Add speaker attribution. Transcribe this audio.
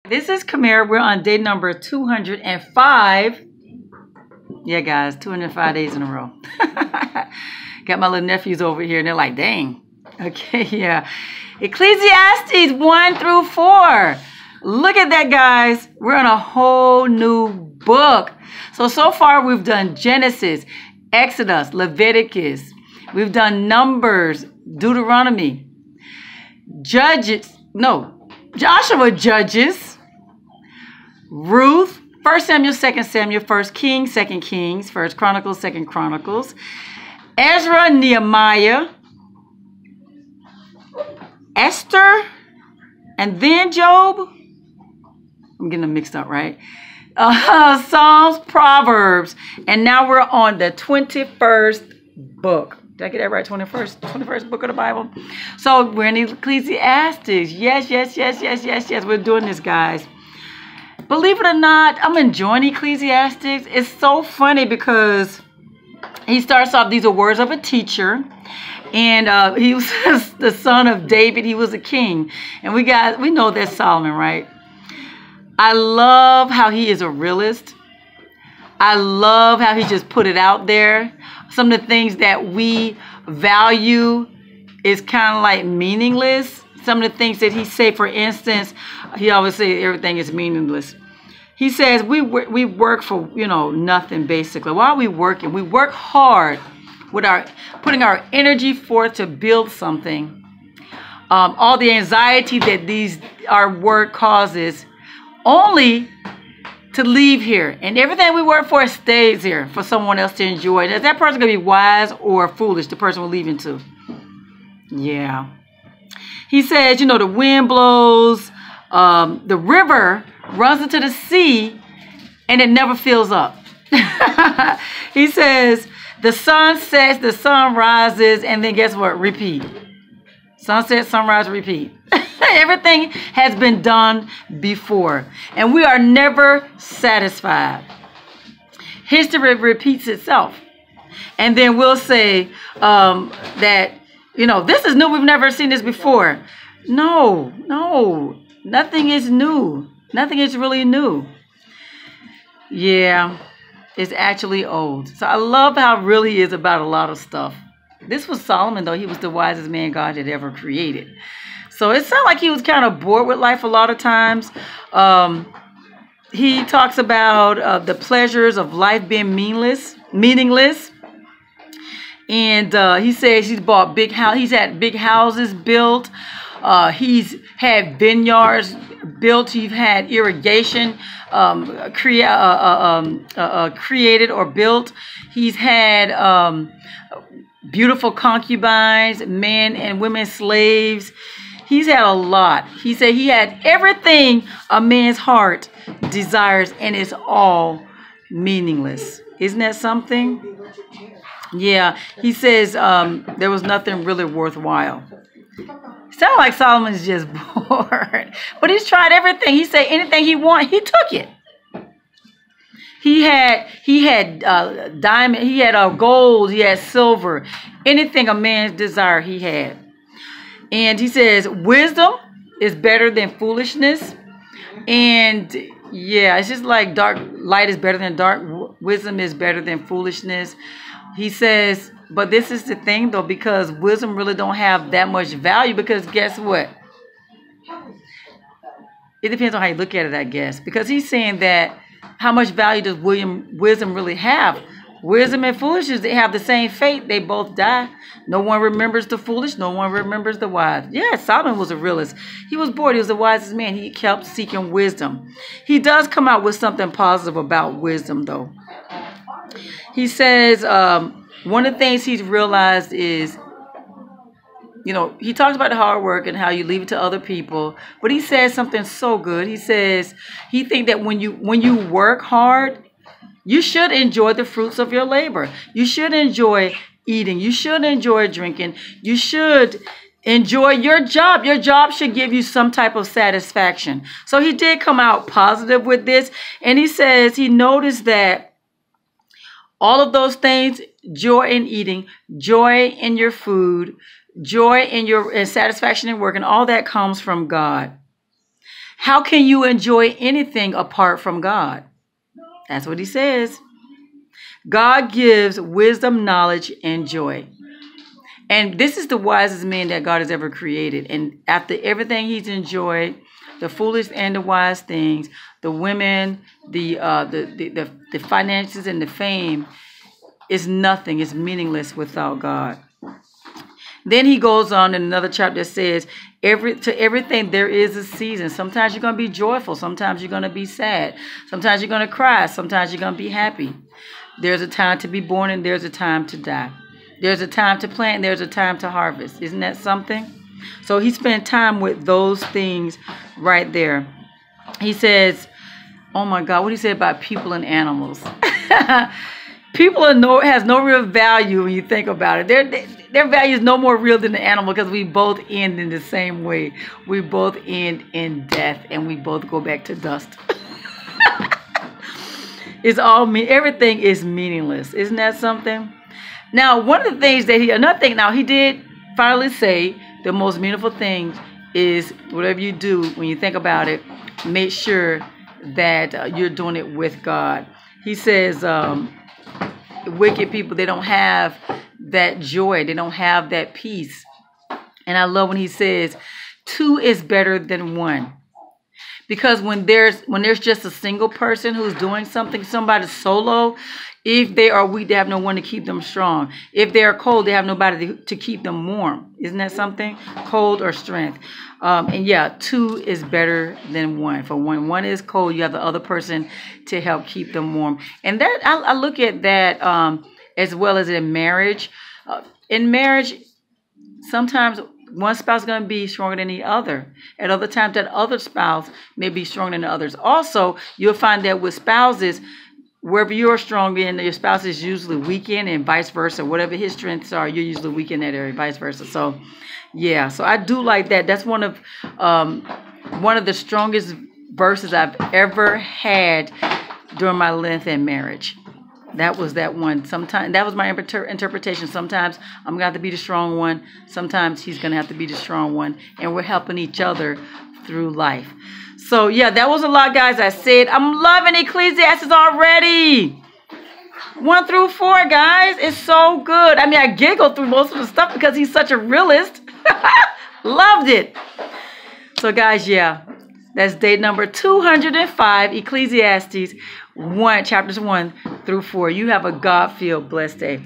Speaker 1: This is Kamera. We're on day number 205. Yeah, guys, 205 days in a row. Got my little nephews over here, and they're like, dang. Okay, yeah. Ecclesiastes 1 through 4. Look at that, guys. We're on a whole new book. So far, we've done Genesis, Exodus, Leviticus. We've done Numbers, Deuteronomy, Joshua, Judges, Ruth, 1 Samuel, 2 Samuel, 1 Kings, 2 Kings, 1 Chronicles, 2 Chronicles, Ezra, Nehemiah, Esther, and then Job. I'm getting them mixed up, right? Psalms, Proverbs, and now we're on the 21st book. Did I get that right? 21st book of the Bible. So we're in Ecclesiastes. Yes. We're doing this, guys. Believe it or not, I'm enjoying Ecclesiastes. It's so funny because he starts off, these are words of a teacher. And he was the son of David. He was a king. And we know that's Solomon, right? I love how he is a realist. I love how he just put it out there. Some of the things that we value is kind of like meaningless. Some of the things that he say, for instance, he always say everything is meaningless. He says we work for, nothing basically. Why are we working? We work hard with putting our energy forth to build something. All the anxiety that our work causes, only to leave here, and everything we work for stays here for someone else to enjoy. Is that person going to be wise or foolish, the person we're leaving to? Yeah. He says, the wind blows, the river runs into the sea, and it never fills up. He says, the sun sets, the sun rises, and then guess what? Repeat. Sunset, sunrise, repeat. Everything has been done before, and we are never satisfied. History repeats itself, and then we'll say that this is new. We've never seen this before. No, nothing is new. Nothing is really new. Yeah, it's actually old. So I love how real he is about a lot of stuff. This was Solomon, though. He was the wisest man God had ever created. So it sounded like he was kind of bored with life a lot of times. He talks about the pleasures of life being meaningless. And he says he's bought big house. He's had big houses built. He's had vineyards built. He's had irrigation created or built. He's had beautiful concubines, men and women slaves. He's had a lot. He said he had everything a man's heart desires, and it's all meaningless. Isn't that something? Yeah. He says there was nothing really worthwhile. Sounds like Solomon's just bored. But he's tried everything. He said anything he wanted, he took it. He had diamond, he had gold, he had silver. Anything a man's desire, he had. And he says wisdom is better than foolishness. And yeah, it's just like light is better than dark. Wisdom is better than foolishness. He says, but this is the thing though, because wisdom really don't have that much value, because guess what? It depends on how you look at it, I guess. Because he's saying that how much value does wisdom really have? Wisdom and foolishness, they have the same fate. They both die. No one remembers the foolish. No one remembers the wise. Yeah, Solomon was a realist. He was bored. He was the wisest man. He kept seeking wisdom. He does come out with something positive about wisdom, though. He says one of the things he's realized is, he talks about the hard work and how you leave it to other people. But he says something so good. He says he thinks that when you work hard, you should enjoy the fruits of your labor. You should enjoy eating. You should enjoy drinking. You should enjoy your job. Your job should give you some type of satisfaction. So he did come out positive with this. And he says he noticed that all of those things, joy in eating, joy in your food, joy in your satisfaction in work, and all that comes from God. How can you enjoy anything apart from God? That's what he says. God gives wisdom, knowledge, and joy. And this is the wisest man that God has ever created. And after everything he's enjoyed, the foolish and the wise things, the women, the finances and the fame, is nothing. It's meaningless without God. Then he goes on in another chapter that says, to everything there is a season. Sometimes you're going to be joyful. Sometimes you're going to be sad. Sometimes you're going to cry. Sometimes you're going to be happy. There's a time to be born and there's a time to die. There's a time to plant and there's a time to harvest. Isn't that something? So he spent time with those things right there. He says, oh my God, what he said about people and animals. People has no real value when you think about it. Their value is no more real than the animal because we both end in the same way. We both end in death and we both go back to dust. Everything is meaningless. Isn't that something? Now, one of the things that he did finally say the most meaningful thing is whatever you do, when you think about it, make sure that you're doing it with God. He says, wicked people, they don't have that joy. They don't have that peace. And I love when he says, two is better than one. Because when there's just a single person who's doing something, somebody solo, if they are weak, they have no one to keep them strong. If they are cold, they have nobody to keep them warm. Isn't that something? Cold or strength. And yeah, two is better than one. For when one is cold, you have the other person to help keep them warm. And that I look at that as well as in marriage. In marriage, sometimes one spouse is going to be stronger than the other. At other times, that other spouse may be stronger than the others. Also, you'll find that with spouses, wherever you're strong in, your spouse is usually weak in, and vice versa. Whatever his strengths are, you're usually weak in that area, vice versa. So, yeah. So I do like that. That's one of the strongest verses I've ever had during my length in marriage. That was that one. Sometimes that was my interpretation. Sometimes I'm gonna have to be the strong one. Sometimes he's gonna have to be the strong one, and we're helping each other through life. So yeah, that was a lot, guys. I said I'm loving Ecclesiastes already. 1 through 4, guys. It's so good. I mean, I giggled through most of the stuff because he's such a realist. Loved it. So guys, yeah, that's day number 205, Ecclesiastes 1, chapters 1 through 4. You have a God-filled blessed day.